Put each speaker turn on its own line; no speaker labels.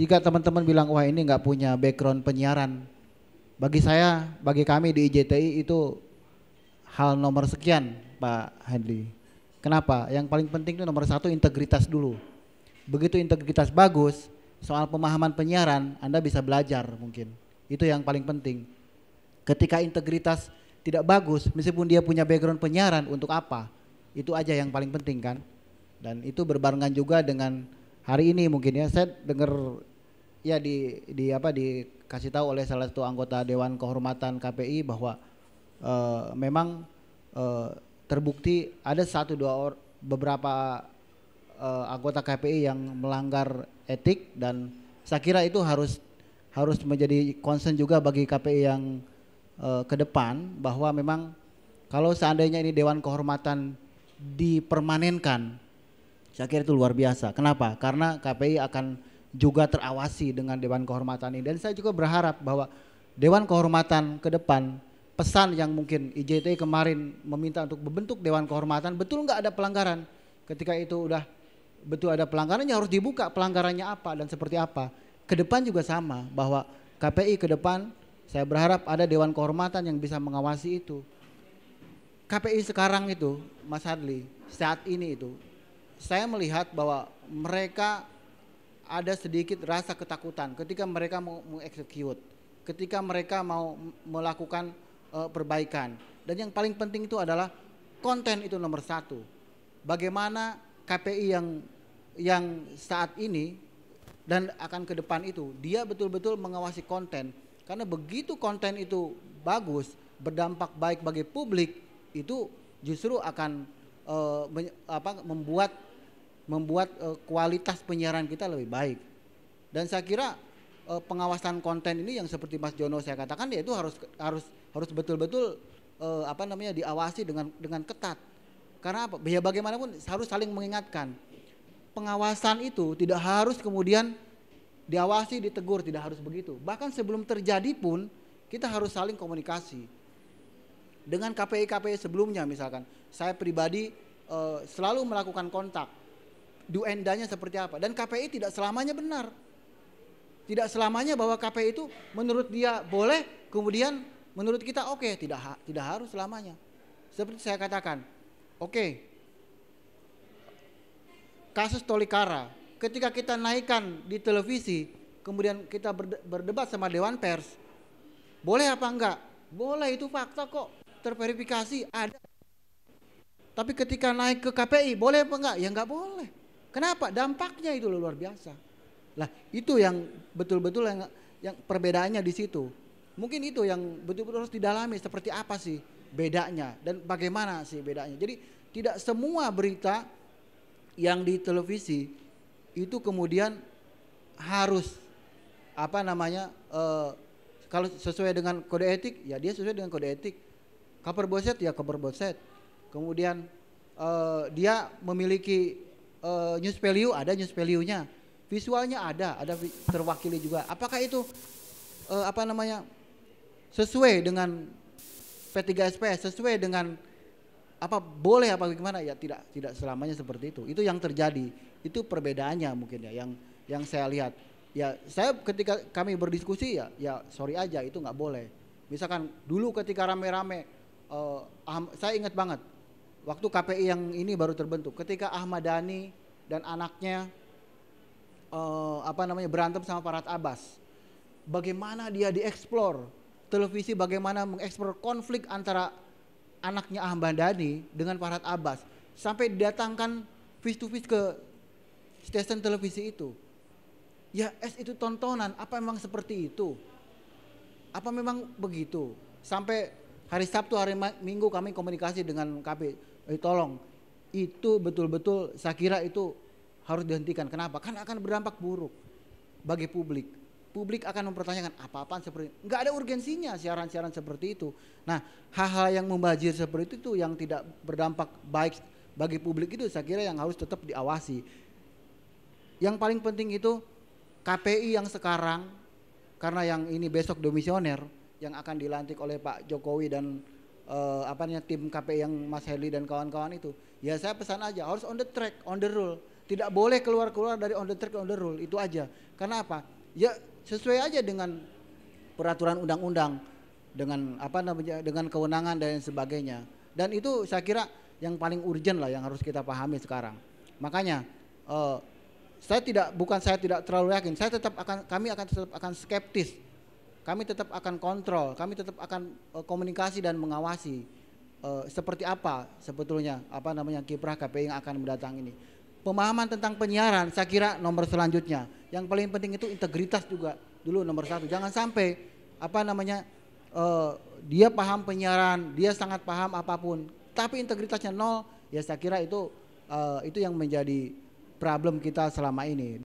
jika teman-teman bilang wah ini nggak punya background penyiaran, bagi saya, bagi kami di IJTI itu hal nomor sekian, Pak Hendy. Kenapa? Yang paling penting itu nomor satu integritas dulu. Begitu integritas bagus, soal pemahaman penyiaran Anda bisa belajar mungkin. Itu yang paling penting. Ketika integritas tidak bagus, meskipun dia punya background penyiaran, untuk apa? Itu aja yang paling penting kan. Dan itu berbarengan juga dengan hari ini mungkin ya, saya dengar ya dikasih tahu oleh salah satu anggota Dewan Kehormatan KPI bahwa memang terbukti ada beberapa anggota KPI yang melanggar etik, dan saya kira itu harus menjadi concern juga bagi KPI yang ke depan, bahwa memang kalau seandainya ini Dewan Kehormatan dipermanenkan, saya kira itu luar biasa. Kenapa? Karena KPI akan juga terawasi dengan Dewan Kehormatan ini, dan saya juga berharap bahwa Dewan Kehormatan ke depan, pesan yang mungkin IJTI kemarin meminta untuk membentuk Dewan Kehormatan, betul nggak ada pelanggaran, ketika itu udah betul ada pelanggarannya harus dibuka pelanggarannya apa dan seperti apa. Ke depan juga sama, bahwa KPI ke depan saya berharap ada Dewan Kehormatan yang bisa mengawasi itu. KPI sekarang itu Mas Hadli, saat ini itu saya melihat bahwa mereka ada sedikit rasa ketakutan ketika mereka mau mengeksekut, ketika mereka mau melakukan perbaikan. Dan yang paling penting itu adalah konten, itu nomor satu. Bagaimana KPI yang saat ini dan akan ke depan itu, dia betul-betul mengawasi konten. Karena begitu konten itu bagus, berdampak baik bagi publik, itu justru akan membuat kualitas penyiaran kita lebih baik. Dan saya kira pengawasan konten ini yang seperti Mas Jono saya katakan, ya itu harus betul-betul diawasi dengan ketat. Karena apa? Ya bagaimanapun harus saling mengingatkan. Pengawasan itu tidak harus kemudian diawasi, ditegur, tidak harus begitu. Bahkan sebelum terjadi pun kita harus saling komunikasi. Dengan KPI sebelumnya misalkan, saya pribadi selalu melakukan kontak. Do and danya seperti apa, dan KPI tidak selamanya benar. Tidak selamanya bahwa KPI itu menurut dia boleh, kemudian menurut kita oke. Tidak harus selamanya. Seperti saya katakan, oke, kasus Tolikara, ketika kita naikkan di televisi, kemudian kita berdebat sama Dewan Pers, boleh apa enggak? Boleh, itu fakta kok, terverifikasi ada. Tapi ketika naik ke KPI, boleh apa enggak? Ya enggak boleh. Kenapa? Dampaknya itu luar biasa. Lah itu yang betul-betul yang perbedaannya di situ. Mungkin itu yang betul-betul harus didalami, seperti apa sih bedanya dan bagaimana sih bedanya. Jadi tidak semua berita yang di televisi itu kemudian harus kalau sesuai dengan kode etik, ya dia sesuai dengan kode etik. Kabar boset ya kabar boset. Kemudian dia memiliki news value, ada news value-nya. Visualnya ada terwakili juga. Apakah itu sesuai dengan P3SPS, sesuai dengan boleh apa gimana? Ya tidak selamanya seperti itu. Itu yang terjadi. Itu perbedaannya mungkin ya yang saya lihat. Ya saya ketika kami berdiskusi ya sorry aja, itu nggak boleh. Misalkan dulu ketika rame-rame, saya ingat banget waktu KPI yang ini baru terbentuk, ketika Ahmad Dhani dan anaknya berantem sama Farhad Abbas. Bagaimana dia dieksplor televisi, bagaimana mengeksplor konflik antara anaknya Ahmad Dhani dengan Farhad Abbas, sampai didatangkan face to face ke stasiun televisi itu. Ya itu tontonan, apa memang seperti itu? Apa memang begitu? Sampai hari Sabtu, hari Minggu kami komunikasi dengan KPI, tolong itu betul-betul saya kira itu harus dihentikan. Kenapa? Kan akan berdampak buruk bagi publik. Publik akan mempertanyakan apa-apaan seperti itu. Nggak ada urgensinya siaran-siaran seperti itu. Nah, hal-hal yang membazir seperti itu yang tidak berdampak baik bagi publik itu saya kira yang harus tetap diawasi. Yang paling penting itu KPI yang sekarang, karena yang ini besok demisioner yang akan dilantik oleh Pak Jokowi dan tim KPI yang Mas Heli dan kawan-kawan itu. Ya saya pesan aja harus on the track, on the rule. Tidak boleh keluar-keluar dari on the track on the rule, itu aja. Karena apa? Ya sesuai aja dengan peraturan undang-undang, dengan apa namanya, dengan kewenangan dan sebagainya. Dan itu saya kira yang paling urgent lah yang harus kita pahami sekarang. Makanya saya tidak terlalu yakin. Kami akan tetap akan skeptis. Kami tetap akan kontrol. Kami tetap akan komunikasi dan mengawasi seperti apa sebetulnya apa namanya kiprah KPI yang akan mendatang ini. Pemahaman tentang penyiaran saya kira nomor selanjutnya. Yang paling penting itu integritas juga dulu nomor satu. Jangan sampai apa namanya dia paham penyiaran, dia sangat paham apapun, tapi integritasnya nol. Ya saya kira itu yang menjadi problem kita selama ini.